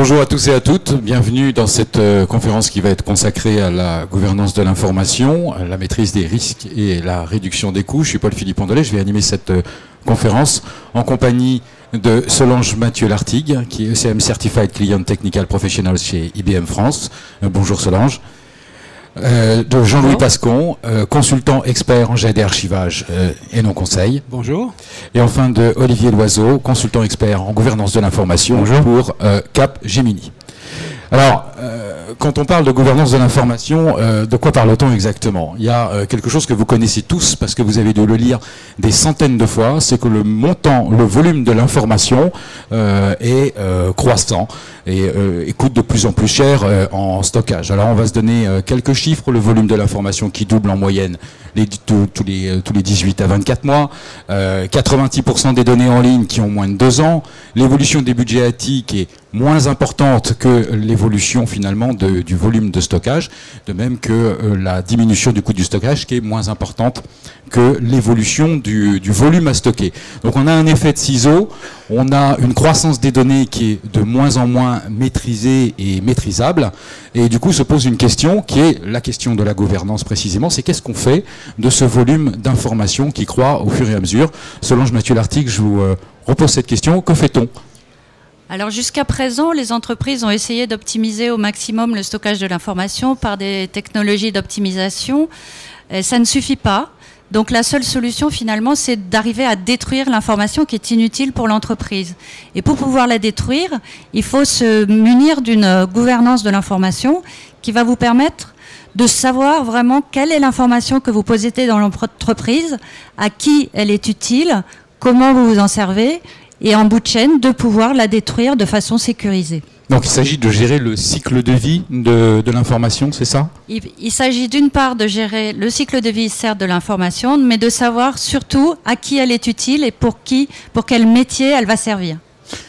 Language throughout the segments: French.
Bonjour à tous et à toutes, bienvenue dans cette conférence qui va être consacrée à la gouvernance de l'information, à la maîtrise des risques et la réduction des coûts. Je suis Paul-Philippe Andelay, je vais animer cette conférence en compagnie de Solange Mathieu-Lartigue, qui est ECM Certified Client Technical Professional chez IBM France. Bonjour Solange. De Jean-Louis Pascon, consultant expert en GD archivage et non conseil. Bonjour. Et enfin de Olivier Loiseau, consultant expert en gouvernance de l'information pour Capgemini. Alors, quand on parle de gouvernance de l'information, de quoi parle-t-on exactement? Il y a quelque chose que vous connaissez tous parce que vous avez dû le lire des centaines de fois, c'est que le montant, le volume de l'information est croissant et coûte de plus en plus cher en stockage. Alors on va se donner quelques chiffres, le volume de l'information qui double en moyenne tous les 18 à 24 mois, 86% des données en ligne qui ont moins de 2 ans, l'évolution des budgets IT qui est moins importante que l'évolution finalement du volume de stockage, de même que la diminution du coût du stockage qui est moins importante que l'évolution du volume à stocker. Donc on a un effet de ciseau, on a une croissance des données qui est de moins en moins maîtrisée et maîtrisable, et du coup se pose une question qui est la question de la gouvernance précisément, c'est qu'est-ce qu'on fait de ce volume d'informations qui croît au fur et à mesure. Solange Mathieu-Lartigue, je vous repose cette question, que fait-on ? Alors jusqu'à présent, les entreprises ont essayé d'optimiser au maximum le stockage de l'information par des technologies d'optimisation. Ça ne suffit pas. Donc la seule solution finalement, c'est d'arriver à détruire l'information qui est inutile pour l'entreprise. Et pour pouvoir la détruire, il faut se munir d'une gouvernance de l'information qui va vous permettre de savoir vraiment quelle est l'information que vous possédez dans l'entreprise, à qui elle est utile, comment vous vous en servez, et en bout de chaîne, de pouvoir la détruire de façon sécurisée. Donc il s'agit de gérer le cycle de vie de l'information, c'est ça ? Il s'agit d'une part de gérer le cycle de vie, certes, de l'information, mais de savoir surtout à qui elle est utile et pour quel métier elle va servir.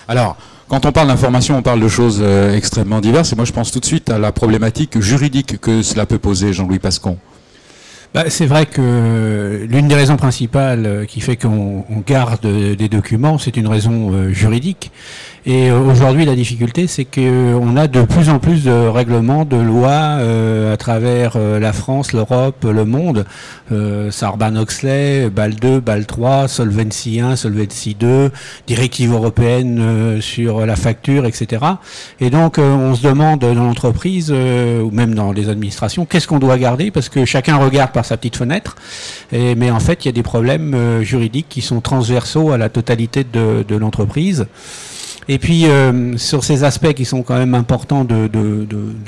Alors, quand on parle d'information, on parle de choses extrêmement diverses, et moi je pense tout de suite à la problématique juridique que cela peut poser, Jean-Louis Pascon. C'est vrai que l'une des raisons principales qui fait qu'on garde des documents, c'est une raison juridique. Et aujourd'hui, la difficulté, c'est qu'on a de plus en plus de règlements, de lois à travers la France, l'Europe, le monde. Sarbanes-Oxley, BAL 2, BAL 3, Solvency 1, Solvency 2, directive européenne sur la facture, etc. Et donc, on se demande dans l'entreprise, ou même dans les administrations, qu'est-ce qu'on doit garder? Parce que chacun regarde par sa petite fenêtre. Mais en fait, il y a des problèmes juridiques qui sont transversaux à la totalité de l'entreprise. Et puis sur ces aspects qui sont quand même importants de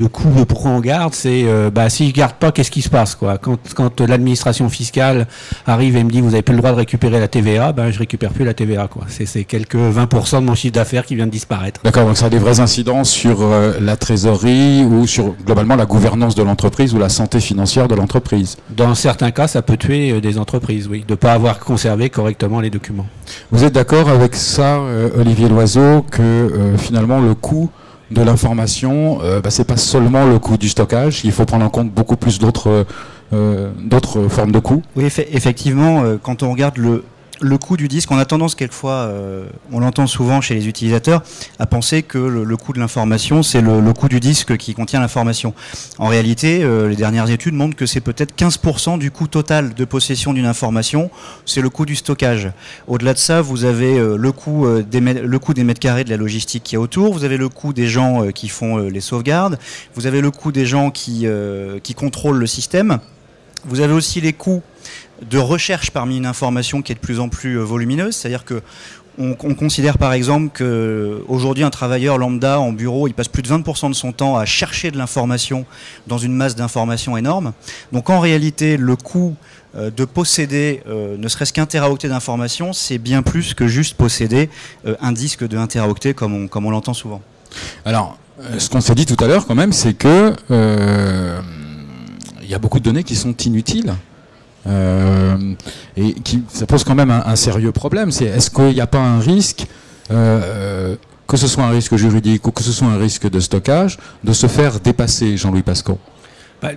coût, de pourquoi on garde, c'est si je garde pas, qu'est-ce qui se passe quoi? Quand l'administration fiscale arrive et me dit vous avez plus le droit de récupérer la TVA, je récupère plus la TVA quoi. C'est quelques 20% de mon chiffre d'affaires qui vient de disparaître. D'accord, donc ça a des vraies incidences sur la trésorerie ou sur globalement la gouvernance de l'entreprise ou la santé financière de l'entreprise. Dans certains cas, ça peut tuer des entreprises, oui, de pas avoir conservé correctement les documents. Vous êtes d'accord avec ça, Olivier Loiseau, que finalement le coût de l'information, c'est pas seulement le coût du stockage, il faut prendre en compte beaucoup plus d'autres formes de coûts. Oui, effectivement, quand on regarde le coût du disque, on a tendance quelquefois, on l'entend souvent chez les utilisateurs, à penser que le coût de l'information, c'est le coût du disque qui contient l'information. En réalité, les dernières études montrent que c'est peut-être 15% du coût total de possession d'une information, c'est le coût du stockage. Au-delà de ça, vous avez le coût des mètres carrés de la logistique qui est autour, vous avez le coût des gens qui font les sauvegardes, vous avez le coût des gens qui contrôlent le système, vous avez aussi les coûts de recherche parmi une information qui est de plus en plus volumineuse, c'est-à-dire que on considère par exemple qu'aujourd'hui un travailleur lambda en bureau, il passe plus de 20% de son temps à chercher de l'information dans une masse d'informations énorme. Donc en réalité, le coût de posséder ne serait-ce qu'un teraoctet d'informations, c'est bien plus que juste posséder un disque de 1 teraoctet comme on l'entend souvent. Alors, ce qu'on s'est dit tout à l'heure quand même, c'est que il y a beaucoup de données qui sont inutiles. Et ça pose quand même un sérieux problème. Est-ce qu'il n'y a pas un risque, que ce soit un risque juridique ou que ce soit un risque de stockage, de se faire dépasser, Jean-Louis Pascon?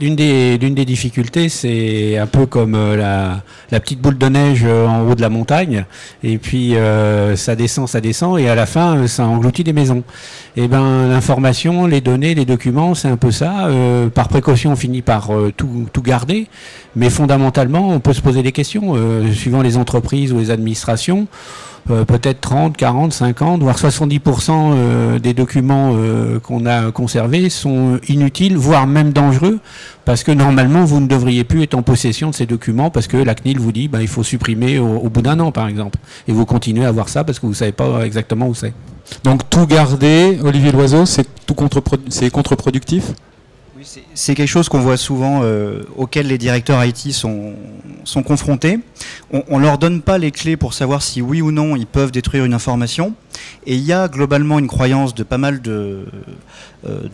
L'une des difficultés, c'est un peu comme la petite boule de neige en haut de la montagne, et puis ça descend, et à la fin, ça engloutit des maisons. Et ben, l'information, les données, les documents, c'est un peu ça. Par précaution, on finit par tout garder, mais fondamentalement, on peut se poser des questions, suivant les entreprises ou les administrations. Peut-être 30, 40, 50, voire 70% des documents qu'on a conservés sont inutiles, voire même dangereux, parce que normalement, vous ne devriez plus être en possession de ces documents, parce que la CNIL vous dit il faut supprimer au bout d'un an, par exemple. Et vous continuez à avoir ça parce que vous ne savez pas exactement où c'est. Donc tout garder, Olivier Loiseau, c'est contre-productif ? Oui, c'est quelque chose qu'on voit souvent, auquel les directeurs IT sont confrontés. On ne leur donne pas les clés pour savoir si oui ou non ils peuvent détruire une information. Et il y a globalement une croyance de pas mal de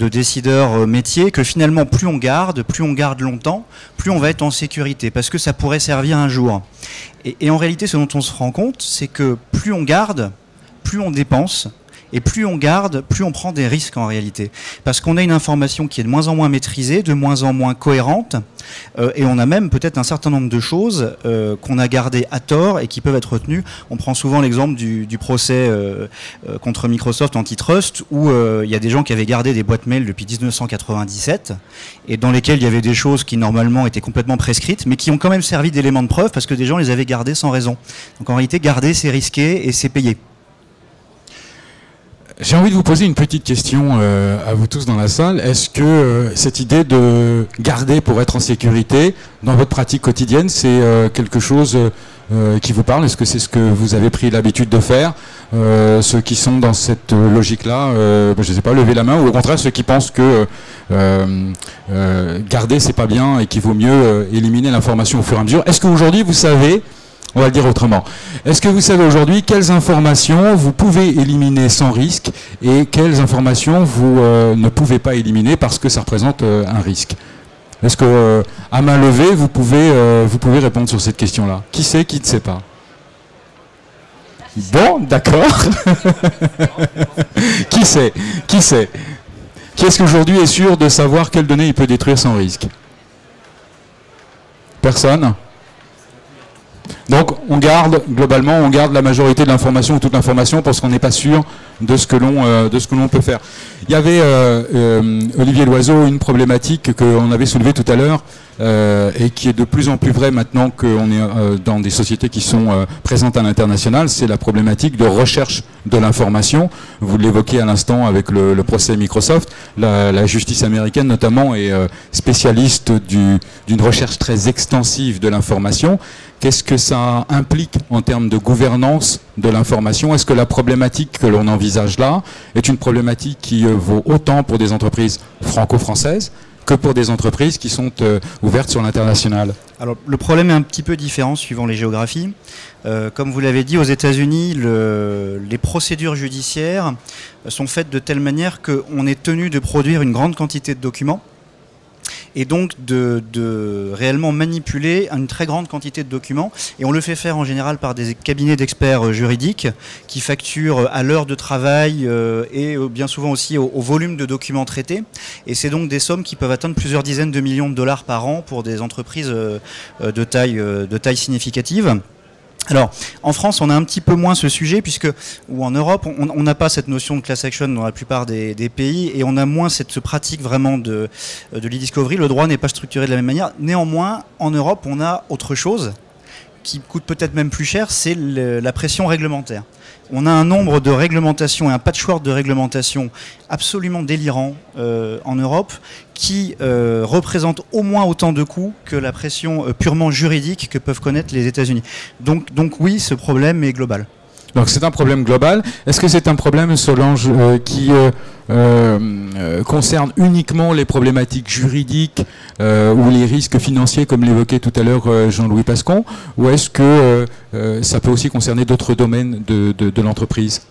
décideurs métiers que finalement plus on garde longtemps, plus on va être en sécurité, parce que ça pourrait servir un jour. Et en réalité, ce dont on se rend compte, c'est que plus on garde, plus on dépense. Et plus on garde, plus on prend des risques en réalité. Parce qu'on a une information qui est de moins en moins maîtrisée, de moins en moins cohérente, et on a même peut-être un certain nombre de choses qu'on a gardées à tort et qui peuvent être retenues. On prend souvent l'exemple du procès contre Microsoft antitrust, où il y a des gens qui avaient gardé des boîtes mail depuis 1997, et dans lesquelles il y avait des choses qui normalement étaient complètement prescrites, mais qui ont quand même servi d'éléments de preuve parce que des gens les avaient gardées sans raison. Donc en réalité, garder, c'est risqué et c'est payé. J'ai envie de vous poser une petite question à vous tous dans la salle. Est-ce que cette idée de garder pour être en sécurité, dans votre pratique quotidienne, c'est quelque chose qui vous parle? Est-ce que c'est ce que vous avez pris l'habitude de faire? Ceux qui sont dans cette logique-là, je ne sais pas, levez la main, ou au contraire ceux qui pensent que garder c'est pas bien et qu'il vaut mieux éliminer l'information au fur et à mesure. Est-ce qu'aujourd'hui vous savez, on va le dire autrement, est-ce que vous savez aujourd'hui quelles informations vous pouvez éliminer sans risque et quelles informations vous ne pouvez pas éliminer parce que ça représente un risque? Est-ce que, à main levée, vous pouvez répondre sur cette question-là? Qui sait, qui ne sait pas? Bon, d'accord. Qui sait? Qui sait? Qui est-ce qu'aujourd'hui est sûr de savoir quelles données il peut détruire sans risque? Personne? Donc on garde, globalement, on garde la majorité de l'information ou toute l'information parce qu'on n'est pas sûr de ce que l'on peut faire. Il y avait, Olivier Loiseau, une problématique qu'on avait soulevée tout à l'heure et qui est de plus en plus vraie maintenant qu'on est dans des sociétés qui sont présentes à l'international, c'est la problématique de recherche de l'information. Vous l'évoquez à l'instant avec le procès Microsoft. La justice américaine notamment est spécialiste d'une recherche très extensive de l'information. Qu'est-ce que ça implique en termes de gouvernance de l'information? Est-ce que la problématique que l'on envisage là est une problématique qui vaut autant pour des entreprises franco-françaises que pour des entreprises qui sont ouvertes sur l'international? Alors le problème est un petit peu différent suivant les géographies. Comme vous l'avez dit, aux États-Unis, les procédures judiciaires sont faites de telle manière qu'on est tenu de produire une grande quantité de documents et donc de réellement manipuler une très grande quantité de documents. Et on le fait faire en général par des cabinets d'experts juridiques qui facturent à l'heure de travail et bien souvent aussi au volume de documents traités. Et c'est donc des sommes qui peuvent atteindre plusieurs dizaines de millions de dollars par an pour des entreprises de taille significative. Alors, en France, on a un petit peu moins ce sujet, ou en Europe, on n'a pas cette notion de class action dans la plupart des pays, et on a moins cette pratique vraiment de l'e-discovery. Le droit n'est pas structuré de la même manière. Néanmoins, en Europe, on a autre chose qui coûte peut-être même plus cher, c'est la pression réglementaire. On a un nombre de réglementations et un patchwork de réglementations absolument délirant en Europe qui représente au moins autant de coûts que la pression purement juridique que peuvent connaître les États-Unis. Donc oui, ce problème est global. Donc c'est un problème global. Est-ce que c'est un problème, Solange, qui concerne uniquement les problématiques juridiques ou les risques financiers, comme l'évoquait tout à l'heure Jean-Louis Pascon, ou est-ce que ça peut aussi concerner d'autres domaines de l'entreprise ?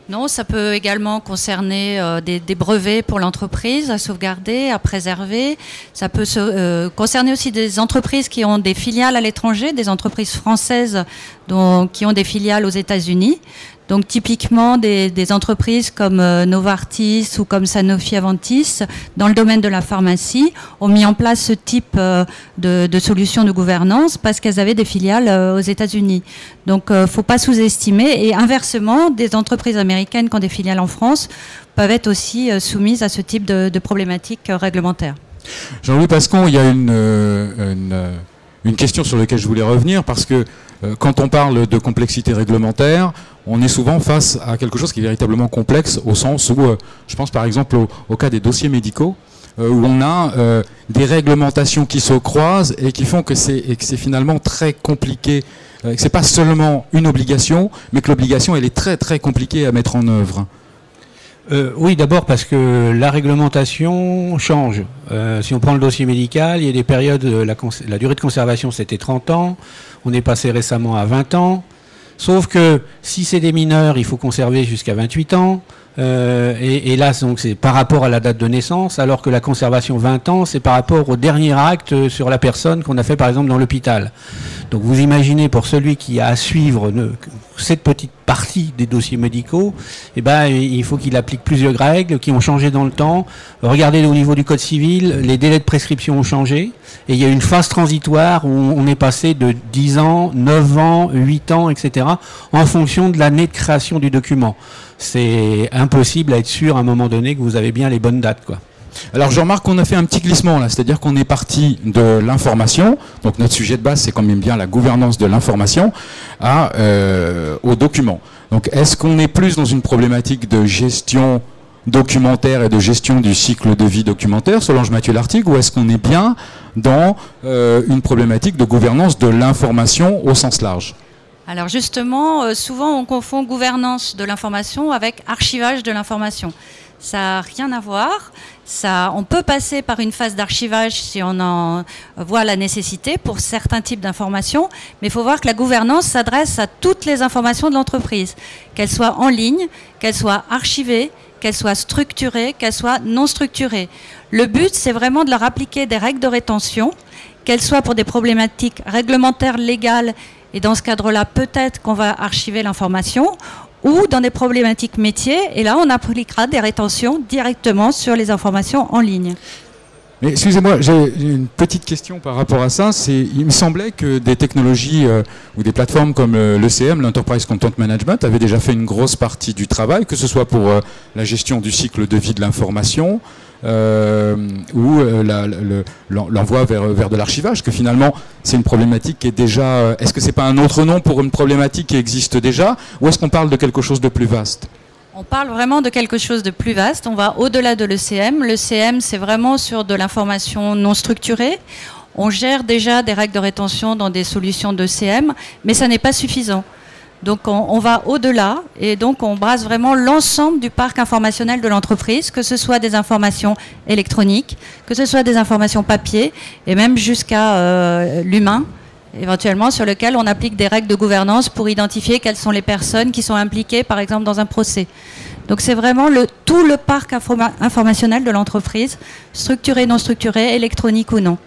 Non, ça peut également concerner des brevets pour l'entreprise à sauvegarder, à préserver. Ça peut concerner aussi des entreprises qui ont des filiales à l'étranger, des entreprises françaises qui ont des filiales aux États-Unis. Donc typiquement des entreprises comme Novartis ou comme Sanofi Aventis, dans le domaine de la pharmacie, ont mis en place ce type de solution de gouvernance parce qu'elles avaient des filiales aux États-Unis. Donc il ne faut pas sous-estimer. Et inversement, des entreprises américaines qui ont des filiales en France peuvent être aussi soumises à ce type de problématiques réglementaires. Jean-Louis Pascon, il y a une question sur laquelle je voulais revenir, parce que quand on parle de complexité réglementaire, on est souvent face à quelque chose qui est véritablement complexe, au sens où, je pense par exemple au cas des dossiers médicaux, où on a des réglementations qui se croisent et qui font que c'est finalement très compliqué, que c'est pas seulement une obligation, mais que l'obligation elle est très très compliquée à mettre en œuvre. Oui, d'abord parce que la réglementation change. Si on prend le dossier médical, il y a des périodes, la durée de conservation c'était 30 ans, on est passé récemment à 20 ans, sauf que si c'est des mineurs, il faut conserver jusqu'à 28 ans, et là donc c'est par rapport à la date de naissance, alors que la conservation 20 ans, c'est par rapport au dernier acte sur la personne qu'on a fait par exemple dans l'hôpital. Donc vous imaginez pour celui qui a à suivre cette petite partie des dossiers médicaux, eh ben, il faut qu'il applique plusieurs règles qui ont changé dans le temps. Regardez au niveau du Code civil, les délais de prescription ont changé et il y a une phase transitoire où on est passé de 10 ans, 9 ans, 8 ans, etc. en fonction de l'année de création du document. C'est impossible à être sûr à un moment donné que vous avez bien les bonnes dates, quoi. Alors je remarque qu'on a fait un petit glissement là, c'est-à-dire qu'on est parti de l'information, donc notre sujet de base c'est quand même bien la gouvernance de l'information, aux documents. Donc est-ce qu'on est plus dans une problématique de gestion documentaire et de gestion du cycle de vie documentaire, Solange Mathieu-Lartigue, ou est-ce qu'on est bien dans une problématique de gouvernance de l'information au sens large ? Alors justement, souvent on confond gouvernance de l'information avec archivage de l'information. Ça n'a rien à voir. On peut passer par une phase d'archivage si on en voit la nécessité pour certains types d'informations, mais il faut voir que la gouvernance s'adresse à toutes les informations de l'entreprise, qu'elles soient en ligne, qu'elles soient archivées, qu'elles soient structurées, qu'elles soient non structurées. Le but, c'est vraiment de leur appliquer des règles de rétention, qu'elles soient pour des problématiques réglementaires, légales, et dans ce cadre-là, peut-être qu'on va archiver l'information, ou dans des problématiques métiers, et là on appliquera des rétentions directement sur les informations en ligne. Mais excusez-moi, j'ai une petite question par rapport à ça. Il me semblait que des technologies ou des plateformes comme l'ECM, l'Enterprise Content Management, avaient déjà fait une grosse partie du travail, que ce soit pour la gestion du cycle de vie de l'information, ou l'envoi vers de l'archivage, que finalement c'est une problématique qui est déjà... Est-ce que c'est pas un autre nom pour une problématique qui existe déjà, ou est-ce qu'on parle de quelque chose de plus vaste ? On parle vraiment de quelque chose de plus vaste, on va au-delà de l'ECM. L'ECM, c'est vraiment sur de l'information non structurée. On gère déjà des règles de rétention dans des solutions d'ECM, mais ça n'est pas suffisant. Donc on va au-delà et donc on brasse vraiment l'ensemble du parc informationnel de l'entreprise, que ce soit des informations électroniques, que ce soit des informations papier et même jusqu'à l'humain, éventuellement sur lequel on applique des règles de gouvernance pour identifier quelles sont les personnes qui sont impliquées par exemple dans un procès. Donc c'est vraiment tout le parc informationnel de l'entreprise, structuré, non structuré, électronique ou non.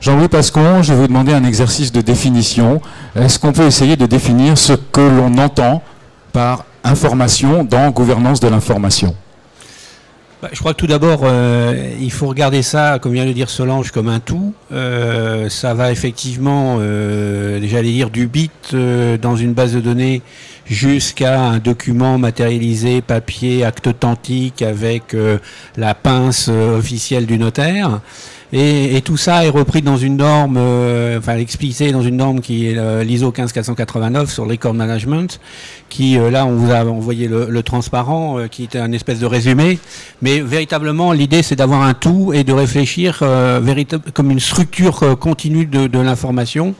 Jean-Louis Pascon, je vais vous demander un exercice de définition. Est-ce qu'on peut essayer de définir ce que l'on entend par information dans gouvernance de l'information ? Je crois que tout d'abord, il faut regarder ça, comme vient de dire Solange, comme un tout. Ça va effectivement, j'allais dire, du bit dans une base de données jusqu'à un document matérialisé, papier, acte authentique avec la pince officielle du notaire. Et tout ça est repris dans une norme, enfin explicité dans une norme qui est l'ISO 15489 sur le record management, qui là on vous a envoyé le transparent, qui était un espèce de résumé, mais véritablement l'idée c'est d'avoir un tout et de réfléchir comme une structure continue de l'information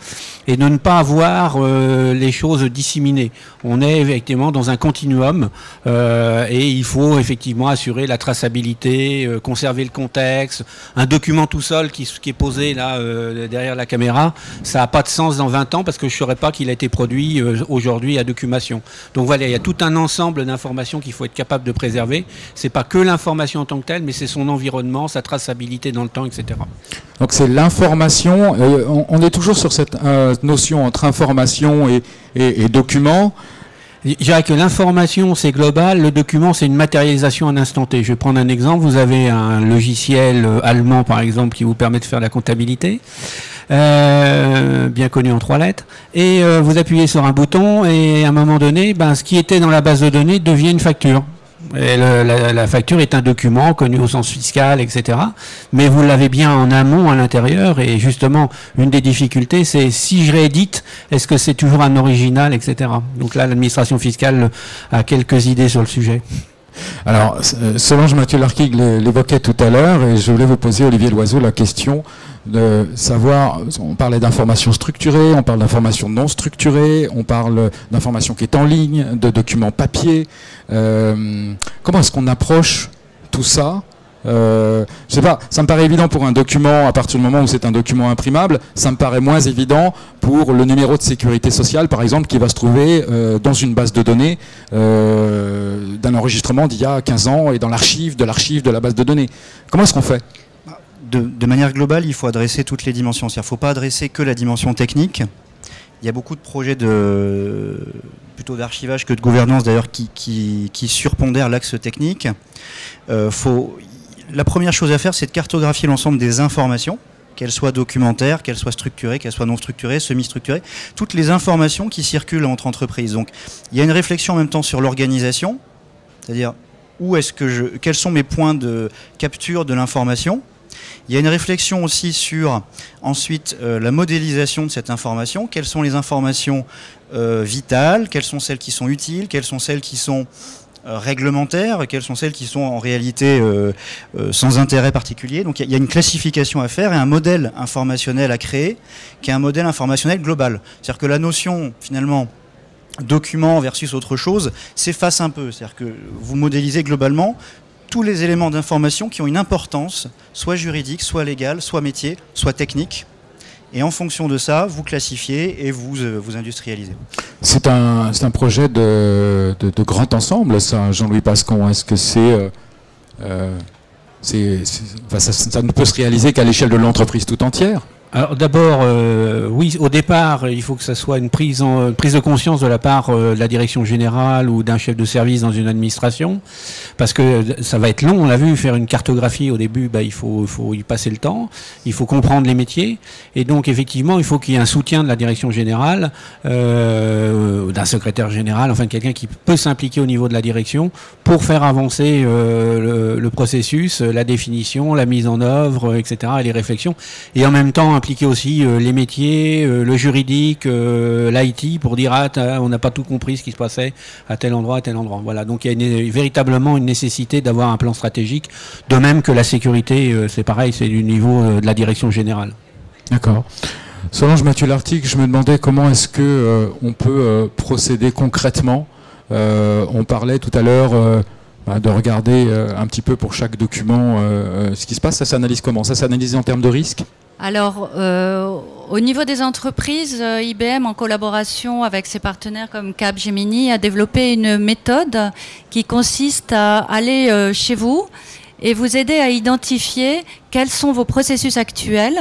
et de ne pas avoir les choses disséminées. On est effectivement dans un continuum et il faut effectivement assurer la traçabilité, conserver le contexte, un document tout seul qui est posé là derrière la caméra, ça n'a pas de sens dans 20 ans parce que je ne saurais pas qu'il a été produit aujourd'hui à Documation. Donc voilà, il y a tout un ensemble d'informations qu'il faut être capable de préserver. C'est pas que l'information en tant que telle, mais c'est son environnement, sa traçabilité dans le temps, etc. Donc c'est l'information, on est toujours sur cette notion entre information et document. Je dirais que l'information, c'est global, le document, c'est une matérialisation à un instant T. Je vais prendre un exemple. Vous avez un logiciel allemand, par exemple, qui vous permet de faire la comptabilité, bien connu en 3 lettres, et vous appuyez sur un bouton, et à un moment donné, ce qui était dans la base de données devient une facture. Et la facture est un document connu au sens fiscal, etc. Mais vous l'avez bien en amont à l'intérieur. Et justement, une des difficultés, c'est si je réédite, est-ce que c'est toujours un original, etc. Donc là, l'administration fiscale a quelques idées sur le sujet. Alors, Solange Mathieu-Larquig l'évoquait tout à l'heure, et je voulais vous poser, Olivier Loiseau, la question de savoir, on parlait d'informations structurées, on parle d'informations non structurées, on parle d'informations qui est en ligne, de documents papier. Comment est-ce qu'on approche tout ça? Je sais pas, ça me paraît évident pour un document à partir du moment où c'est un document imprimable, ça me paraît moins évident pour le numéro de sécurité sociale, par exemple, qui va se trouver dans une base de données d'un enregistrement d'il y a 15 ans et dans l'archive de la base de données. Comment est-ce qu'on fait? De manière globale, il faut adresser toutes les dimensions. Il ne faut pas adresser que la dimension technique. Il y a beaucoup de projets plutôt d'archivage que de gouvernance d'ailleurs qui surpondèrent l'axe technique. La première chose à faire, c'est de cartographier l'ensemble des informations, qu'elles soient documentaires, qu'elles soient structurées, qu'elles soient non structurées, semi-structurées, toutes les informations qui circulent entre entreprises. Donc, il y a une réflexion en même temps sur l'organisation, c'est-à-dire quels sont mes points de capture de l'information. Il y a une réflexion aussi sur, ensuite, la modélisation de cette information. Quelles sont les informations vitales? Quelles sont celles qui sont utiles? Quelles sont celles qui sont réglementaires? Quelles sont celles qui sont en réalité sans intérêt particulier? Donc il y a une classification à faire et un modèle informationnel à créer, qui est un modèle informationnel global. C'est-à-dire que la notion, finalement, document versus autre chose, s'efface un peu. C'est-à-dire que vous modélisez globalement tous les éléments d'information qui ont une importance, soit juridique, soit légale, soit métier, soit technique. Et en fonction de ça, vous classifiez et vous industrialisez. C'est un projet de grand ensemble, ça, Jean-Louis Pascon. Est-ce que ça ne peut se réaliser qu'à l'échelle de l'entreprise tout entière? Alors d'abord, oui, au départ, il faut que ça soit une prise de conscience de la part de la direction générale ou d'un chef de service dans une administration, parce que ça va être long, on l'a vu, faire une cartographie au début, il faut y passer le temps, il faut comprendre les métiers, et donc effectivement, il faut qu'il y ait un soutien de la direction générale, d'un secrétaire général, enfin quelqu'un qui peut s'impliquer au niveau de la direction pour faire avancer le processus, la définition, la mise en œuvre, etc., et les réflexions, et en même temps impliquer aussi les métiers, le juridique, l'IT, pour dire on n'a pas tout compris ce qui se passait à tel endroit, à tel endroit. Voilà, donc il y a véritablement une nécessité d'avoir un plan stratégique, de même que la sécurité, c'est pareil, c'est du niveau de la direction générale. D'accord. Solange Mathieu-Larquig, je me demandais comment est-ce que on peut procéder concrètement. On parlait tout à l'heure de regarder un petit peu pour chaque document ce qui se passe. Ça s'analyse comment? Ça s'analyse en termes de risque? Alors, au niveau des entreprises, IBM, en collaboration avec ses partenaires comme Capgemini, a développé une méthode qui consiste à aller chez vous et vous aider à identifier quels sont vos processus actuels,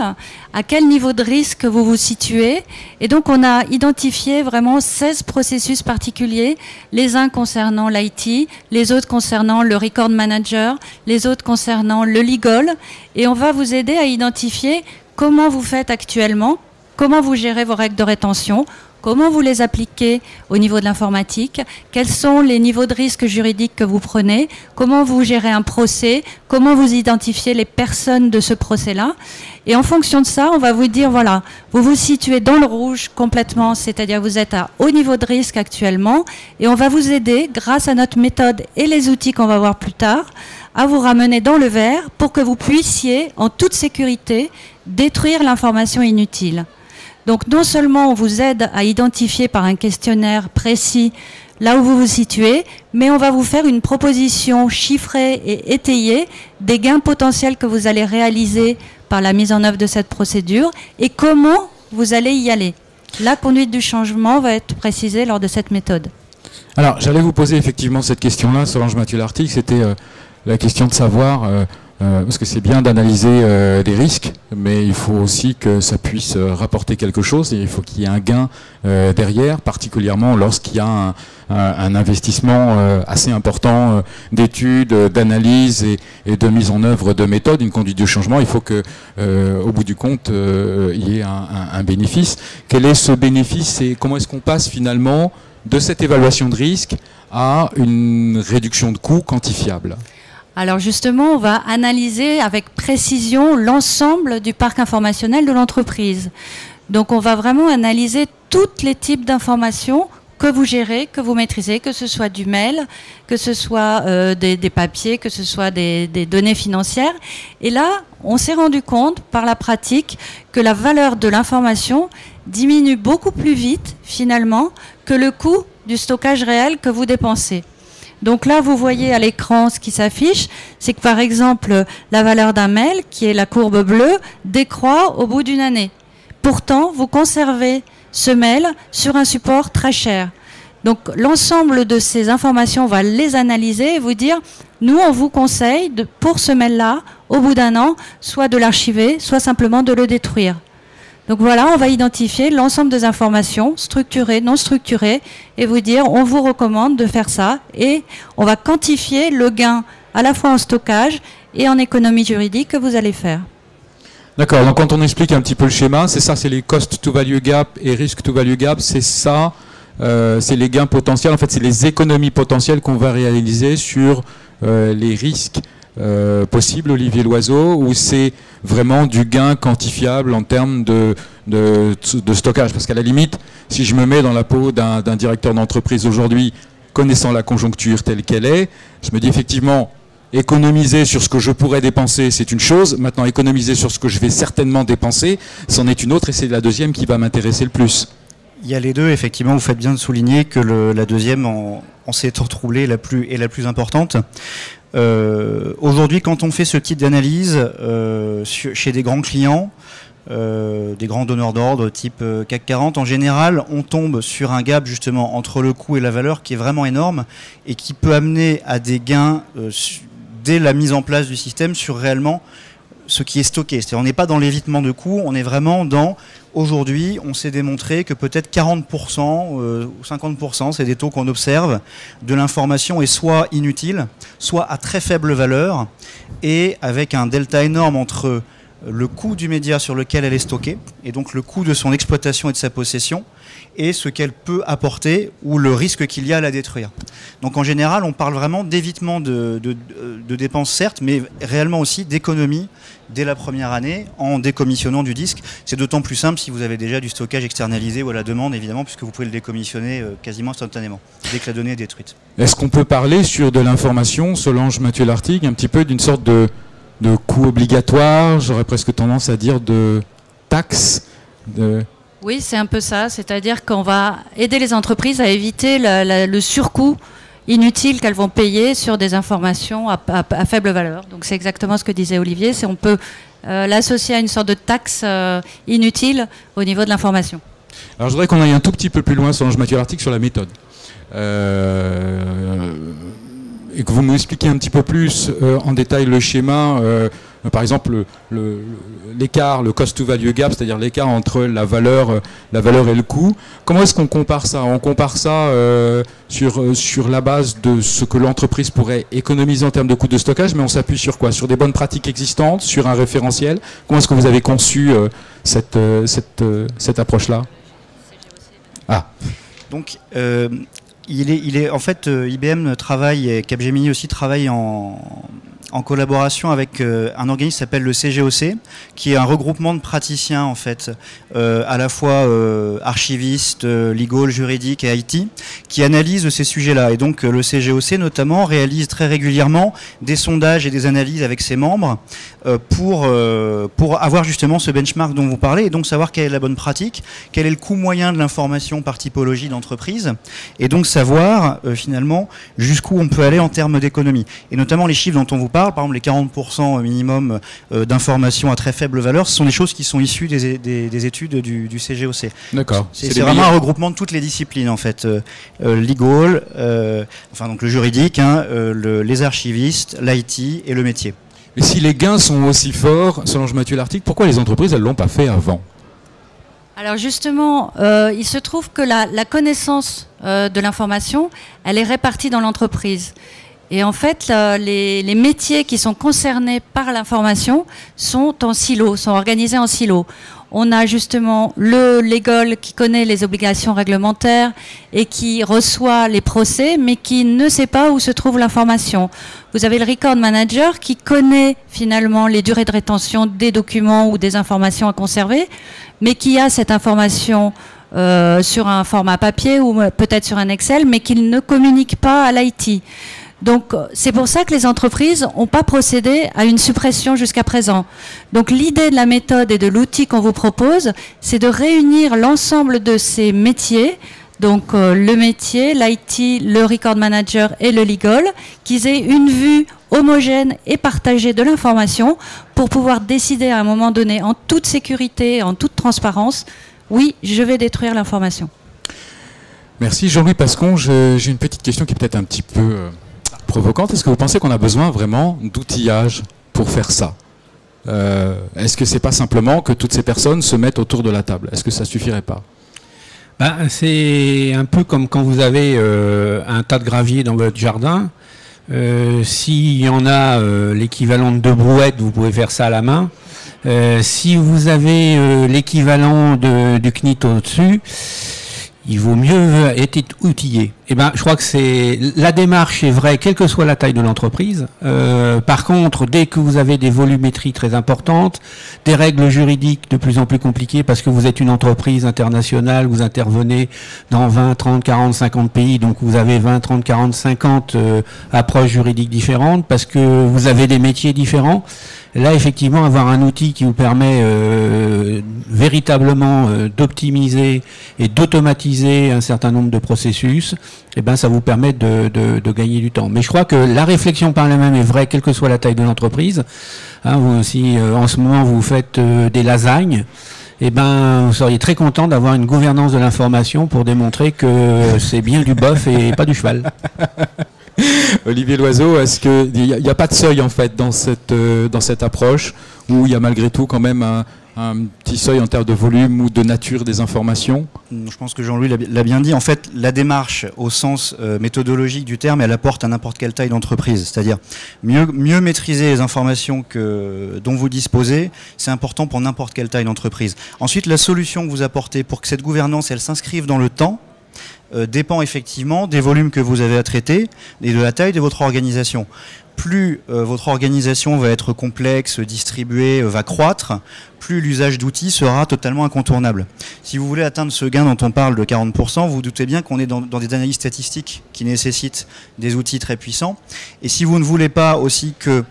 à quel niveau de risque vous vous situez. Et donc, on a identifié vraiment 16 processus particuliers, les uns concernant l'IT, les autres concernant le record manager, les autres concernant le legal. Et on va vous aider à identifier comment vous faites actuellement, comment vous gérez vos règles de rétention, comment vous les appliquez au niveau de l'informatique, quels sont les niveaux de risque juridique que vous prenez, comment vous gérez un procès, comment vous identifiez les personnes de ce procès-là. Et en fonction de ça, on va vous dire, voilà, vous vous situez dans le rouge complètement, c'est-à-dire vous êtes à haut niveau de risque actuellement, et on va vous aider, grâce à notre méthode et les outils qu'on va voir plus tard, à vous ramener dans le vert pour que vous puissiez, en toute sécurité, détruire l'information inutile. Donc non seulement on vous aide à identifier par un questionnaire précis là où vous vous situez, mais on va vous faire une proposition chiffrée et étayée des gains potentiels que vous allez réaliser par la mise en œuvre de cette procédure et comment vous allez y aller. La conduite du changement va être précisée lors de cette méthode. Alors, j'allais vous poser effectivement cette question-là, Solange Mathieu-Larquig, c'était la question de savoir parce que c'est bien d'analyser des risques, mais il faut aussi que ça puisse rapporter quelque chose, et il faut qu'il y ait un gain derrière, particulièrement lorsqu'il y a un investissement assez important d'études, d'analyse et de mise en œuvre de méthodes, une conduite de changement. Il faut que, au bout du compte, il y ait un bénéfice. Quel est ce bénéfice et comment est-ce qu'on passe finalement de cette évaluation de risque à une réduction de coûts quantifiable? Alors justement, on va analyser avec précision l'ensemble du parc informationnel de l'entreprise. Donc on va vraiment analyser tous les types d'informations que vous gérez, que vous maîtrisez, que ce soit du mail, que ce soit des papiers, que ce soit des données financières. Et là, on s'est rendu compte par la pratique que la valeur de l'information diminue beaucoup plus vite finalement que le coût du stockage réel que vous dépensez. Donc là, vous voyez à l'écran ce qui s'affiche, c'est que par exemple, la valeur d'un mail, qui est la courbe bleue, décroît au bout d'une année. Pourtant, vous conservez ce mail sur un support très cher. Donc l'ensemble de ces informations, on va les analyser et vous dire, nous, on vous conseille, pour ce mail-là, au bout d'un an, soit de l'archiver, soit simplement de le détruire. Donc voilà, on va identifier l'ensemble des informations, structurées, non structurées, et vous dire, on vous recommande de faire ça, et on va quantifier le gain à la fois en stockage et en économie juridique que vous allez faire. D'accord, donc quand on explique un petit peu le schéma, c'est ça, c'est les cost to value gap et risk to value gap, c'est ça, c'est les gains potentiels, en fait c'est les économies potentielles qu'on va réaliser sur les risques possible, Olivier Loiseau, ou c'est vraiment du gain quantifiable en termes de stockage? Parce qu'à la limite, si je me mets dans la peau d'un directeur d'entreprise aujourd'hui, connaissant la conjoncture telle qu'elle est, je me dis effectivement, économiser sur ce que je pourrais dépenser, c'est une chose. Maintenant, économiser sur ce que je vais certainement dépenser, c'en est une autre, et c'est la deuxième qui va m'intéresser le plus. Il y a les deux, effectivement, vous faites bien de souligner que la deuxième, en ces temps troublés, est la plus importante. Aujourd'hui, quand on fait ce type d'analyse chez des grands clients, des grands donneurs d'ordre type CAC 40, en général, on tombe sur un gap justement entre le coût et la valeur qui est vraiment énorme et qui peut amener à des gains dès la mise en place du système sur réellement ce qui est stocké. C'est-à-dire, on n'est pas dans l'évitement de coûts, on est vraiment dans... Aujourd'hui, on s'est démontré que peut-être 40% ou 50%, c'est des taux qu'on observe, de l'information est soit inutile, soit à très faible valeur, et avec un delta énorme entre le coût du média sur lequel elle est stockée, et donc le coût de son exploitation et de sa possession, et ce qu'elle peut apporter, ou le risque qu'il y a à la détruire. Donc en général, on parle vraiment d'évitement de dépenses, certes, mais réellement aussi d'économie dès la première année en décommissionnant du disque. C'est d'autant plus simple si vous avez déjà du stockage externalisé ou à la demande, évidemment, puisque vous pouvez le décommissionner quasiment instantanément, dès que la donnée est détruite. Est-ce qu'on peut parler sur de l'information, Solange Mathieu-Lartigue, un petit peu d'une sorte de coût obligatoire, j'aurais presque tendance à dire de taxe Oui, c'est un peu ça, c'est-à-dire qu'on va aider les entreprises à éviter le surcoût inutile qu'elles vont payer sur des informations à faible valeur. Donc c'est exactement ce que disait Olivier, on peut l'associer à une sorte de taxe inutile au niveau de l'information. Alors je voudrais qu'on aille un tout petit peu plus loin, Solange Mathieu-Lartigue, sur la méthode. Et que vous nous expliquiez un petit peu plus en détail le schéma, par exemple l'écart, le cost to value gap, c'est-à-dire l'écart entre la valeur et le coût. Comment est-ce qu'on compare ça? On compare ça sur la base de ce que l'entreprise pourrait économiser en termes de coût de stockage, mais on s'appuie sur quoi? Sur des bonnes pratiques existantes, sur un référentiel? Comment est-ce que vous avez conçu cette approche-là? Ah. Donc, en fait, IBM travaille, et Capgemini aussi travaille en collaboration avec un organisme qui s'appelle le CGOC, qui est un regroupement de praticiens en fait, à la fois archivistes, legal, juridiques et IT, qui analysent ces sujets-là. Et donc le CGOC notamment réalise très régulièrement des sondages et des analyses avec ses membres pour avoir justement ce benchmark dont vous parlez, et donc savoir quelle est la bonne pratique, quel est le coût moyen de l'information par typologie d'entreprise, et donc savoir finalement jusqu'où on peut aller en termes d'économie. Et notamment les chiffres dont on vous parle, par exemple les 40% minimum d'informations à très faible valeur, ce sont des choses qui sont issues des études du CGOC. D'accord. C'est vraiment un regroupement de toutes les disciplines en fait, legal, enfin donc le juridique, les archivistes, l'IT et le métier. Mais si les gains sont aussi forts, selon Mathieu Lartigue, pourquoi les entreprises, elles ne l'ont pas fait avant? Alors justement, il se trouve que la connaissance de l'information, elle est répartie dans l'entreprise. Et en fait, les métiers qui sont concernés par l'information sont en silos, sont organisés en silos. On a justement le legal qui connaît les obligations réglementaires et qui reçoit les procès, mais qui ne sait pas où se trouve l'information. Vous avez le record manager qui connaît finalement les durées de rétention des documents ou des informations à conserver, mais qui a cette information sur un format papier ou peut-être sur un Excel, mais qu'il ne communique pas à l'IT. Donc c'est pour ça que les entreprises n'ont pas procédé à une suppression jusqu'à présent. Donc l'idée de la méthode et de l'outil qu'on vous propose, c'est de réunir l'ensemble de ces métiers, donc le métier, l'IT, le record manager et le legal, qu'ils aient une vue homogène et partagée de l'information pour pouvoir décider à un moment donné en toute sécurité, en toute transparence, oui, je vais détruire l'information. Merci Jean-Louis Pascon. J'ai une petite question qui est peut-être un petit peu provocante. Est-ce que vous pensez qu'on a besoin vraiment d'outillage pour faire ça? Est-ce que c'est pas simplement que toutes ces personnes se mettent autour de la table? Est-ce que ça suffirait pas? C'est un peu comme quand vous avez un tas de gravier dans votre jardin. S'il y en a l'équivalent de 2 brouettes, vous pouvez faire ça à la main. Si vous avez l'équivalent du CNIT au-dessus, il vaut mieux être outillé. Je crois que la démarche est vraie, quelle que soit la taille de l'entreprise. Par contre, dès que vous avez des volumétries très importantes, des règles juridiques de plus en plus compliquées, parce que vous êtes une entreprise internationale, vous intervenez dans 20, 30, 40, 50 pays, donc vous avez 20, 30, 40, 50 approches juridiques différentes, parce que vous avez des métiers différents. Là, effectivement, avoir un outil qui vous permet véritablement d'optimiser et d'automatiser un certain nombre de processus, ça vous permet de gagner du temps. Mais je crois que la réflexion par elle-même est vraie, quelle que soit la taille de l'entreprise. Si en ce moment vous faites des lasagnes, vous seriez très content d'avoir une gouvernance de l'information pour démontrer que c'est bien du bœuf et pas du cheval. Olivier Loiseau, est-ce qu'il n'y a pas de seuil en fait dans cette approche où il y a malgré tout quand même un petit seuil en termes de volume ou de nature des informations? Je pense que Jean-Louis l'a bien dit. En fait, la démarche au sens méthodologique du terme, elle apporte à n'importe quelle taille d'entreprise. C'est-à-dire mieux maîtriser les informations dont vous disposez, c'est important pour n'importe quelle taille d'entreprise. Ensuite, la solution que vous apportez pour que cette gouvernance elle s'inscrive dans le temps dépend effectivement des volumes que vous avez à traiter et de la taille de votre organisation. Plus votre organisation va être complexe, distribuée, va croître, plus l'usage d'outils sera totalement incontournable. Si vous voulez atteindre ce gain dont on parle de 40%, vous vous doutez bien qu'on est dans des analyses statistiques qui nécessitent des outils très puissants. Et si vous ne voulez pas aussi que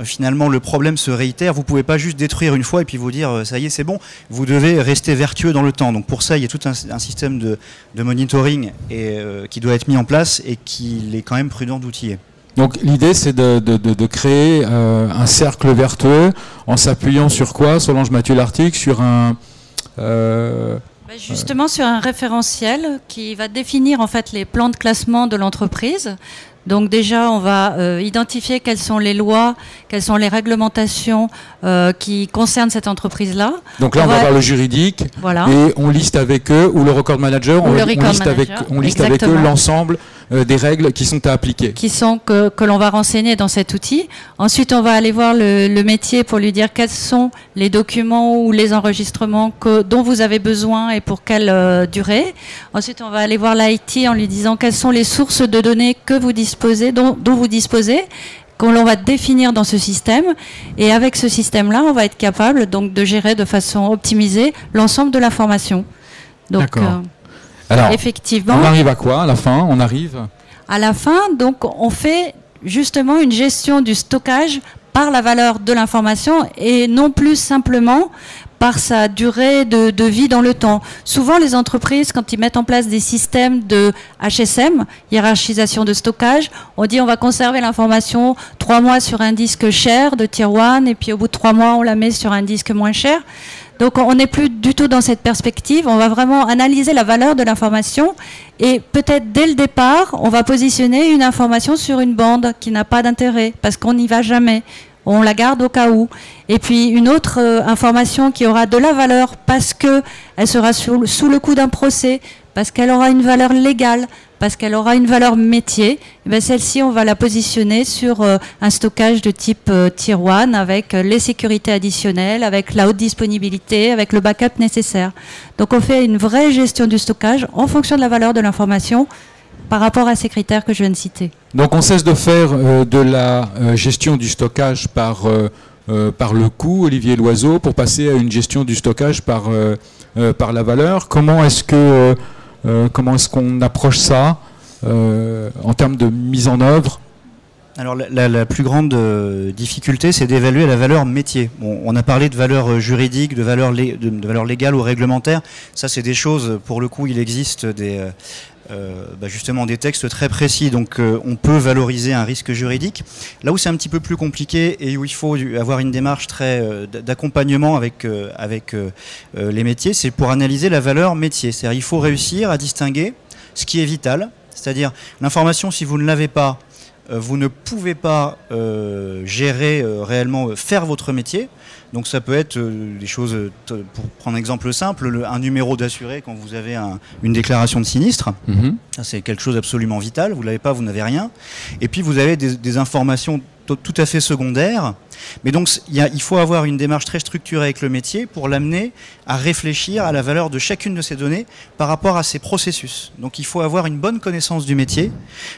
finalement le problème se réitère, vous ne pouvez pas juste détruire une fois et puis vous dire ça y est c'est bon, vous devez rester vertueux dans le temps. Donc pour ça il y a tout un système de monitoring qui doit être mis en place et qu'il est quand même prudent d'outiller. Donc l'idée c'est de créer un cercle vertueux en s'appuyant sur quoi, Solange Mathieu Lartigue, sur un... Justement sur un référentiel qui va définir en fait les plans de classement de l'entreprise. Donc déjà, on va identifier quelles sont les lois, quelles sont les réglementations qui concernent cette entreprise-là. Donc là, on va voir le juridique, voilà. Et on liste avec eux, ou le record manager, on liste avec eux l'ensemble des règles qui sont à appliquer. Que l'on va renseigner dans cet outil. Ensuite, on va aller voir le métier pour lui dire quels sont les documents ou les enregistrements dont vous avez besoin et pour quelle durée. Ensuite, on va aller voir l'IT en lui disant quelles sont les sources de données que vous disposez, dont vous disposez, qu'on va définir dans ce système. Et avec ce système-là, on va être capable donc de gérer de façon optimisée l'ensemble de l'information. Donc, alors, effectivement, on arrive à quoi à la fin? À la fin, donc, on fait justement une gestion du stockage par la valeur de l'information et non plus simplement par sa durée de vie dans le temps. Souvent, les entreprises, quand ils mettent en place des systèmes de HSM, hiérarchisation de stockage, on dit on va conserver l'information 3 mois sur un disque cher de Tier 1 et puis au bout de 3 mois, on la met sur un disque moins cher. Donc on n'est plus du tout dans cette perspective, on va vraiment analyser la valeur de l'information et peut-être dès le départ, on va positionner une information sur une bande qui n'a pas d'intérêt parce qu'on n'y va jamais. on la garde au cas où. Et puis une autre information qui aura de la valeur parce qu'elle sera sous le coup d'un procès, parce qu'elle aura une valeur légale, parce qu'elle aura une valeur métier, celle-ci, on va la positionner sur un stockage de type Tier 1 avec les sécurités additionnelles, avec la haute disponibilité, avec le backup nécessaire. Donc on fait une vraie gestion du stockage en fonction de la valeur de l'information par rapport à ces critères que je viens de citer. Donc on cesse de faire de la gestion du stockage par le coût, Olivier Loiseau, pour passer à une gestion du stockage par la valeur. Comment est-ce qu'on approche ça en termes de mise en œuvre? Alors la plus grande difficulté, c'est d'évaluer la valeur métier. Bon, on a parlé de valeur juridique, de valeur légale ou réglementaire. Ça, c'est des choses, pour le coup, il existe justement des textes très précis, donc on peut valoriser un risque juridique. Là où c'est un petit peu plus compliqué et où il faut avoir une démarche d'accompagnement avec les métiers, c'est pour analyser la valeur métier. C'est-à-dire il faut réussir à distinguer ce qui est vital, c'est-à-dire l'information, si vous ne l'avez pas, vous ne pouvez pas gérer réellement, faire votre métier. Donc ça peut être des choses, pour prendre un exemple simple, un numéro d'assuré quand vous avez une déclaration de sinistre. C'est quelque chose d'absolument vital. Vous ne l'avez pas, vous n'avez rien. Et puis vous avez des informations tout à fait secondaires. Mais donc il faut avoir une démarche très structurée avec le métier pour l'amener à réfléchir à la valeur de chacune de ces données par rapport à ces processus. Donc il faut avoir une bonne connaissance du métier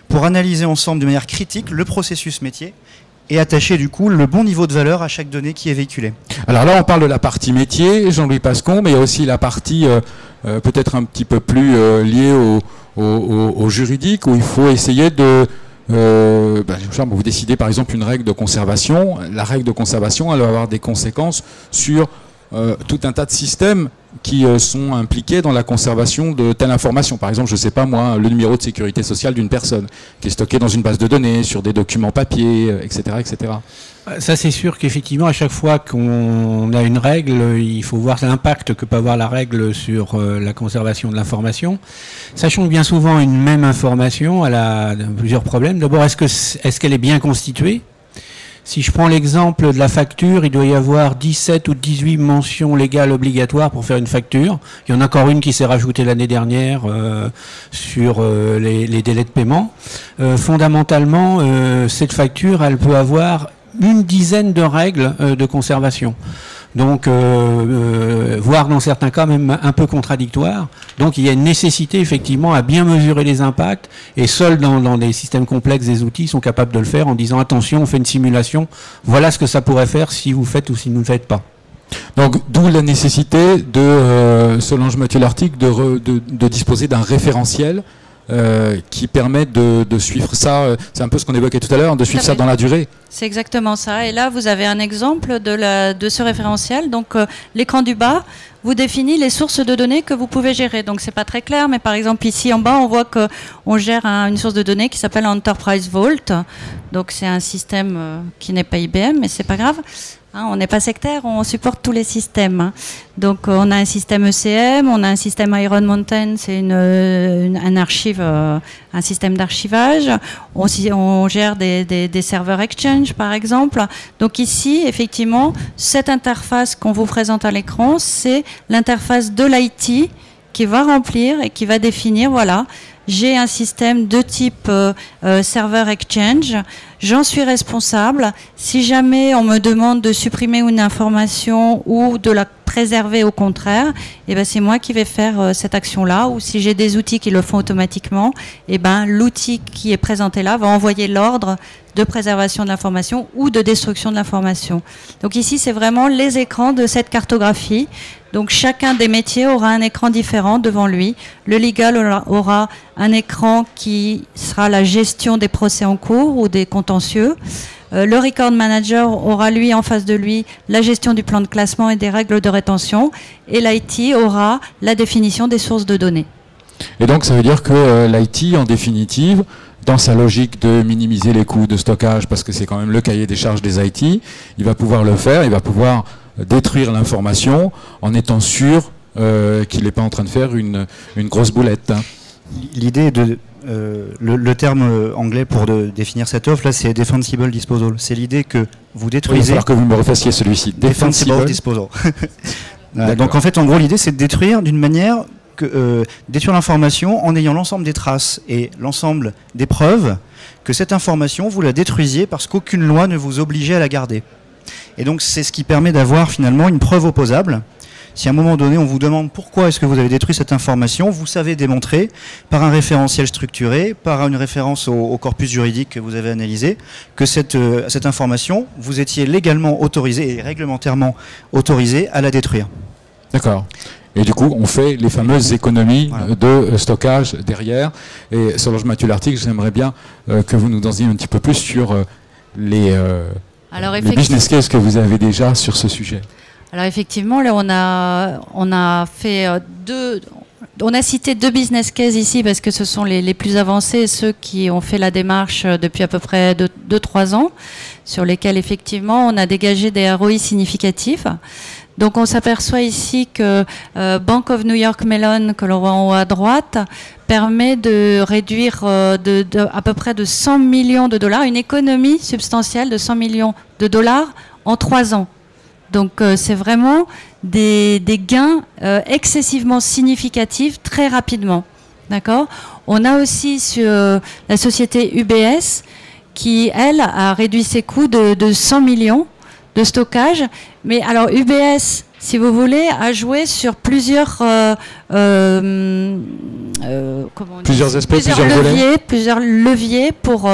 pour analyser ensemble de manière critique le processus métier et attacher du coup le bon niveau de valeur à chaque donnée qui est véhiculée. Alors là on parle de la partie métier, Jean-Louis Pascon, mais il y a aussi la partie peut-être un petit peu plus liée au juridique, où il faut essayer de... vous décidez par exemple une règle de conservation. La règle de conservation, elle va avoir des conséquences sur tout un tas de systèmes qui sont impliqués dans la conservation de telle information. Par exemple, je ne sais pas moi, le numéro de sécurité sociale d'une personne qui est stocké dans une base de données, sur des documents papier, etc., etc. Ça, c'est sûr qu'effectivement, à chaque fois qu'on a une règle, il faut voir l'impact que peut avoir la règle sur la conservation de l'information. Sachant que bien souvent, une même information, elle a plusieurs problèmes. D'abord, est-ce qu'elle est bien constituée ? Si je prends l'exemple de la facture, il doit y avoir 17 ou 18 mentions légales obligatoires pour faire une facture. Il y en a encore une qui s'est rajoutée l'année dernière sur les délais de paiement. Fondamentalement, cette facture, elle peut avoir une dizaine de règles de conservation. Donc, voire dans certains cas même un peu contradictoire. Donc, il y a une nécessité effectivement à bien mesurer les impacts, et seuls dans des systèmes complexes, des outils sont capables de le faire en disant attention, on fait une simulation, voilà ce que ça pourrait faire si vous faites ou si vous ne faites pas. Donc, d'où la nécessité de, Solange Mathieu-Lartigue, de disposer d'un référentiel qui permet de suivre ça, c'est un peu ce qu'on évoquait tout à l'heure, de suivre ça dans la durée. C'est exactement ça. Et là, vous avez un exemple de ce référentiel. Donc, l'écran du bas vous définit les sources de données que vous pouvez gérer. Donc, c'est pas très clair, mais par exemple, ici en bas, on voit qu'on gère une source de données qui s'appelle Enterprise Vault. Donc, c'est un système qui n'est pas IBM, mais c'est pas grave. On n'est pas sectaire, on supporte tous les systèmes. Donc on a un système ECM, on a un système Iron Mountain, c'est un archive, un système d'archivage. On gère des serveurs Exchange par exemple. Donc ici, effectivement, cette interface qu'on vous présente à l'écran, c'est l'interface de l'IT qui va remplir et qui va définir, voilà, j'ai un système de type serveur Exchange, j'en suis responsable. Si jamais on me demande de supprimer une information ou de la préserver au contraire, c'est moi qui vais faire cette action-là. Ou si j'ai des outils qui le font automatiquement, l'outil qui est présenté là va envoyer l'ordre de préservation de l'information ou de destruction de l'information. Donc ici, c'est vraiment les écrans de cette cartographie. Donc chacun des métiers aura un écran différent devant lui. Le legal aura un écran qui sera la gestion des procès en cours ou des contentieux. Le record manager aura lui en face de lui la gestion du plan de classement et des règles de rétention. Et l'IT aura la définition des sources de données. Et donc ça veut dire que l'IT, en définitive, dans sa logique de minimiser les coûts de stockage, parce que c'est quand même le cahier des charges des IT, il va pouvoir le faire, il va pouvoir détruire l'information en étant sûr qu'il n'est pas en train de faire une grosse boulette. L'idée de le terme anglais pour définir cette offre, là, c'est defensible disposal. C'est l'idée que vous détruisez. Il va falloir que vous me refassiez celui-ci. Defensible disposal. Donc en fait, en gros, l'idée, c'est de détruire d'une manière détruire l'information en ayant l'ensemble des traces et l'ensemble des preuves que cette information, vous la détruisiez parce qu'aucune loi ne vous obligeait à la garder. Et donc c'est ce qui permet d'avoir finalement une preuve opposable. Si à un moment donné on vous demande pourquoi est-ce que vous avez détruit cette information, vous savez démontrer par un référentiel structuré, par une référence au corpus juridique que vous avez analysé, que cette information, vous étiez légalement autorisé et réglementairement autorisé à la détruire. D'accord. Et du coup, on fait les fameuses économies de stockage derrière. Et Solange Mathieu l'article, j'aimerais bien que vous nous en disiez un petit peu plus sur les business cases que vous avez déjà sur ce sujet. Alors effectivement, là, on a fait on a cité 2 business cases ici parce que ce sont les plus avancés, ceux qui ont fait la démarche depuis à peu près 2-3 ans, sur lesquels effectivement on a dégagé des ROI significatifs. Donc on s'aperçoit ici que Bank of New York Mellon, que l'on voit en haut à droite, permet de réduire à peu près de 100 millions de dollars, une économie substantielle de 100 millions de dollars en 3 ans. Donc c'est vraiment des gains excessivement significatifs très rapidement. D'accord ? On a aussi sur la société UBS qui, elle, a réduit ses coûts de 100 millions de stockage. Mais alors UBS, si vous voulez, a joué sur plusieurs leviers pour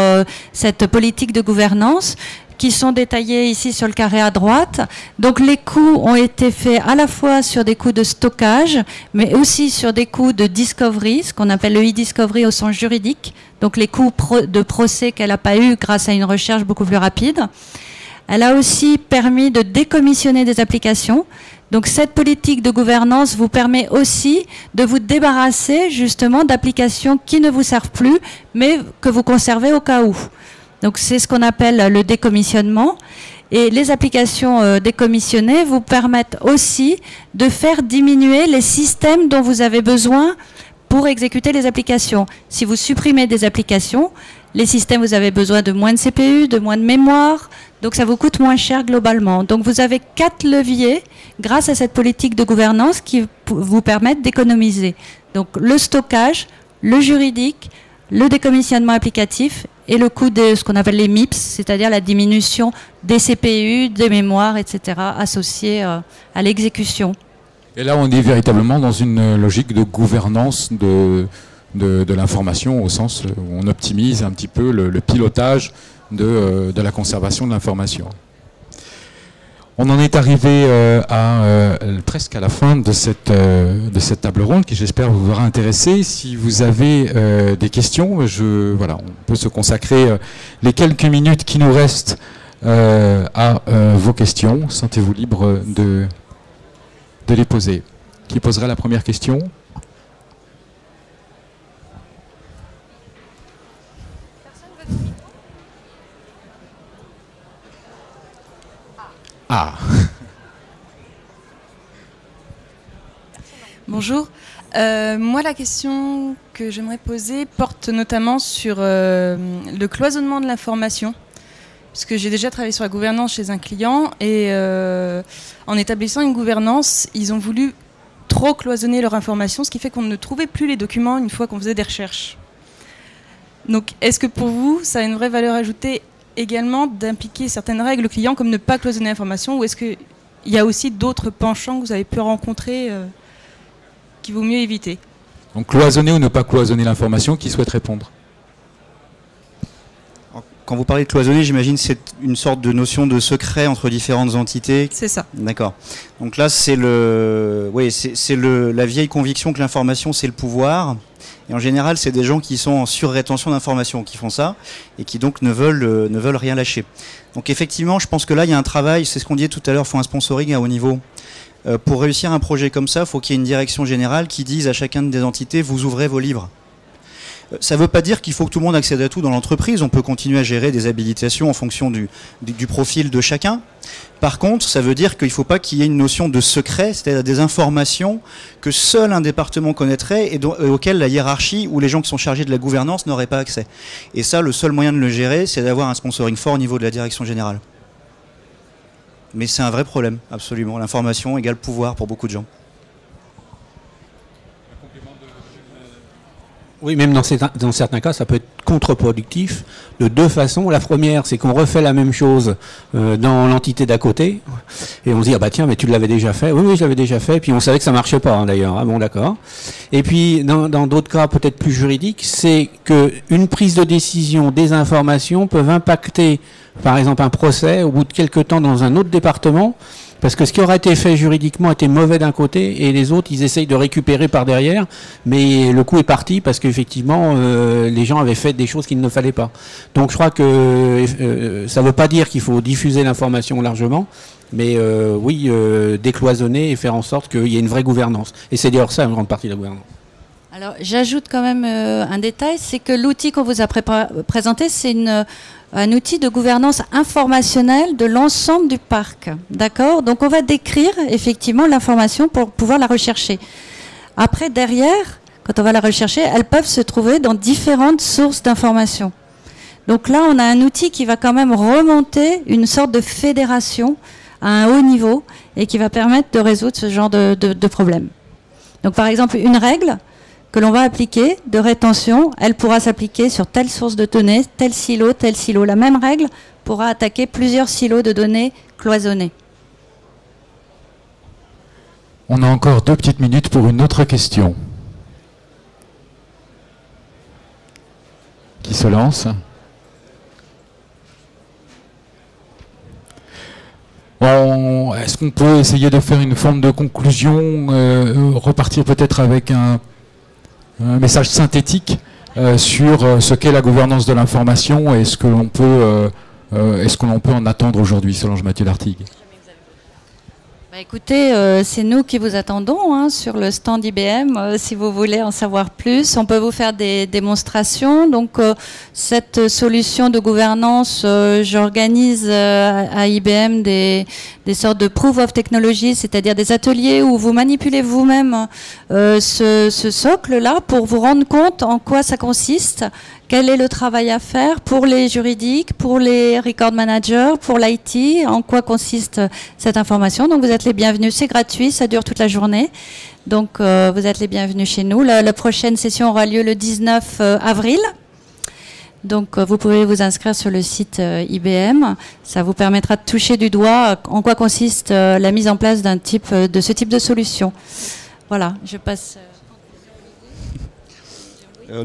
cette politique de gouvernance, qui sont détaillés ici sur le carré à droite. Donc les coûts ont été faits à la fois sur des coûts de stockage, mais aussi sur des coûts de discovery, ce qu'on appelle le e-discovery au sens juridique, donc les coûts de procès qu'elle n'a pas eu grâce à une recherche beaucoup plus rapide. Elle a aussi permis de décommissionner des applications. Donc cette politique de gouvernance vous permet aussi de vous débarrasser justement d'applications qui ne vous servent plus, mais que vous conservez au cas où. Donc c'est ce qu'on appelle le décommissionnement. Et les applications décommissionnées vous permettent aussi de faire diminuer les systèmes dont vous avez besoin pour exécuter les applications. Si vous supprimez des applications, les systèmes, vous avez besoin de moins de CPU, de moins de mémoire, donc ça vous coûte moins cher globalement. Donc vous avez 4 leviers grâce à cette politique de gouvernance qui vous permettent d'économiser. Donc le stockage, le juridique, le décommissionnement applicatif et le coût de ce qu'on appelle les MIPS, c'est-à-dire la diminution des CPU, des mémoires, etc., associées à l'exécution. Et là, on est véritablement dans une logique de gouvernance de l'information, au sens où on optimise un petit peu le pilotage de la conservation de l'information. On en est arrivé presque à la fin de cette table ronde qui, j'espère, vous aura intéressé. Si vous avez des questions, voilà, on peut se consacrer les quelques minutes qui nous restent à vos questions. Sentez-vous libre de les poser. Qui poserait la première question ? Ah. Bonjour. Moi, la question que j'aimerais poser porte notamment sur le cloisonnement de l'information. Parce que j'ai déjà travaillé sur la gouvernance chez un client et en établissant une gouvernance, ils ont voulu trop cloisonner leur information, ce qui fait qu'on ne trouvait plus les documents une fois qu'on faisait des recherches. Donc, est-ce que pour vous, ça a une vraie valeur ajoutée également d'impliquer certaines règles clients comme ne pas cloisonner l'information, ou est-ce qu'il y a aussi d'autres penchants que vous avez pu rencontrer qu'il vaut mieux éviter? Donc cloisonner ou ne pas cloisonner l'information, qui souhaite répondre? Quand vous parlez de cloisonner, j'imagine que c'est une sorte de notion de secret entre différentes entités. C'est ça. D'accord. Donc là, c'est la vieille conviction que l'information, c'est le pouvoir. Et en général, c'est des gens qui sont en surrétention d'informations qui font ça et qui donc ne veulent rien lâcher. Donc effectivement, je pense que là, il y a un travail, c'est ce qu'on disait tout à l'heure, il faut un sponsoring à haut niveau. Pour réussir un projet comme ça, il faut qu'il y ait une direction générale qui dise à chacune des entités, vous ouvrez vos livres. Ça ne veut pas dire qu'il faut que tout le monde accède à tout dans l'entreprise. On peut continuer à gérer des habilitations en fonction du profil de chacun. Par contre, ça veut dire qu'il ne faut pas qu'il y ait une notion de secret, c'est-à-dire des informations que seul un département connaîtrait et auxquelles la hiérarchie ou les gens qui sont chargés de la gouvernance n'auraient pas accès. Et ça, le seul moyen de le gérer, c'est d'avoir un sponsoring fort au niveau de la direction générale. Mais c'est un vrai problème, absolument. L'information égale pouvoir pour beaucoup de gens. Oui, même dans certains cas, ça peut être contre-productif de deux façons. La première, c'est qu'on refait la même chose dans l'entité d'à côté, et on se dit, ah bah tiens, mais tu l'avais déjà fait. Oui, je l'avais déjà fait, et puis on savait que ça marchait pas, hein, d'ailleurs. Ah bon, d'accord. Et puis, dans d'autres cas peut-être plus juridiques, c'est qu'une prise de décision, des informations peuvent impacter, par exemple, un procès au bout de quelques temps dans un autre département, parce que ce qui aurait été fait juridiquement était mauvais d'un côté et les autres, ils essayent de récupérer par derrière, mais le coup est parti parce qu'effectivement, les gens avaient fait des choses qu'il ne fallait pas. Donc je crois que ça ne veut pas dire qu'il faut diffuser l'information largement, mais oui, décloisonner et faire en sorte qu'il y ait une vraie gouvernance. Et c'est d'ailleurs ça une grande partie de la gouvernance. Alors j'ajoute quand même un détail, c'est que l'outil qu'on vous a présenté, c'est un outil de gouvernance informationnelle de l'ensemble du parc. D'accord ? Donc on va décrire effectivement l'information pour pouvoir la rechercher. Après, derrière, quand on va la rechercher, elles peuvent se trouver dans différentes sources d'informations. Donc là, on a un outil qui va quand même remonter une sorte de fédération à un haut niveau et qui va permettre de résoudre ce genre de problème. Donc par exemple, une règle que l'on va appliquer de rétention, elle pourra s'appliquer sur telle source de données, tel silo, tel silo. La même règle pourra attaquer plusieurs silos de données cloisonnés. On a encore 2 petites minutes pour une autre question. Qui se lance ? Bon, est-ce qu'on peut essayer de faire une forme de conclusion, repartir peut-être avec un message synthétique sur ce qu'est la gouvernance de l'information et ce que l'on peut, en attendre aujourd'hui, Solange Mathieu-Lartigue? Bah écoutez, c'est nous qui vous attendons hein, sur le stand IBM. Si vous voulez en savoir plus, on peut vous faire des démonstrations. Donc, cette solution de gouvernance, j'organise à IBM des sortes de proof of technology, c'est-à-dire des ateliers où vous manipulez vous-même ce socle-là pour vous rendre compte en quoi ça consiste. Quel est le travail à faire pour les juridiques, pour les record managers, pour l'IT, en quoi consiste cette information. Donc vous êtes les bienvenus, c'est gratuit, ça dure toute la journée. Donc vous êtes les bienvenus chez nous. La prochaine session aura lieu le 19 avril. Donc vous pouvez vous inscrire sur le site IBM. Ça vous permettra de toucher du doigt en quoi consiste la mise en place de ce type de solution. Voilà, je passe...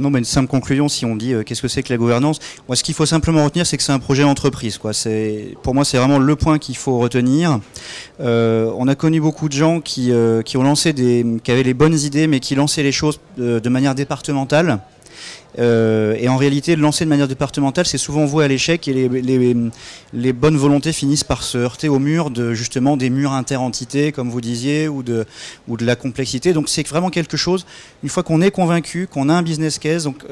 Non, mais une simple conclusion, si on dit qu'est-ce que c'est que la gouvernance, moi, ce qu'il faut simplement retenir, c'est que c'est un projet d'entreprise. Pour moi, c'est vraiment le point qu'il faut retenir. On a connu beaucoup de gens qui avaient les bonnes idées, mais qui lançaient les choses de manière départementale. Et en réalité, lancer de manière départementale, c'est souvent voué à l'échec et les bonnes volontés finissent par se heurter au mur justement des murs interentités, comme vous disiez, ou de la complexité. Donc c'est vraiment quelque chose, une fois qu'on est convaincu, qu'on a un business case, donc,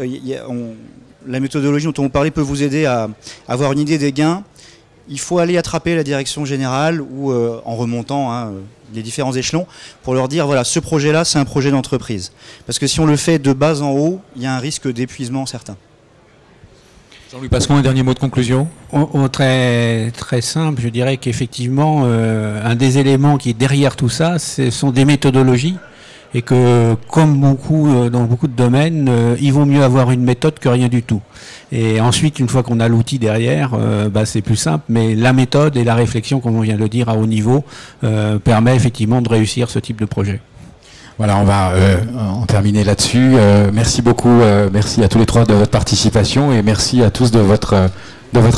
la méthodologie dont on vous parlait peut vous aider à avoir une idée des gains. Il faut aller attraper la direction générale ou en remontant les différents échelons pour leur dire voilà, ce projet-là, c'est un projet d'entreprise. Parce que si on le fait de bas en haut, il y a un risque d'épuisement certain. Jean-Louis Pascon, un dernier mot de conclusion. Très, très simple, je dirais qu'effectivement, un des éléments qui est derrière tout ça, ce sont des méthodologies. Et que, comme dans beaucoup de domaines, il vaut mieux avoir une méthode que rien du tout. Et ensuite, une fois qu'on a l'outil derrière, c'est plus simple. Mais la méthode et la réflexion, comme on vient de le dire, à haut niveau, permet effectivement de réussir ce type de projet. Voilà, on va en terminer là-dessus. Merci beaucoup, merci à tous les trois de votre participation et merci à tous de votre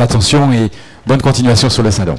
attention et bonne continuation sur le salon.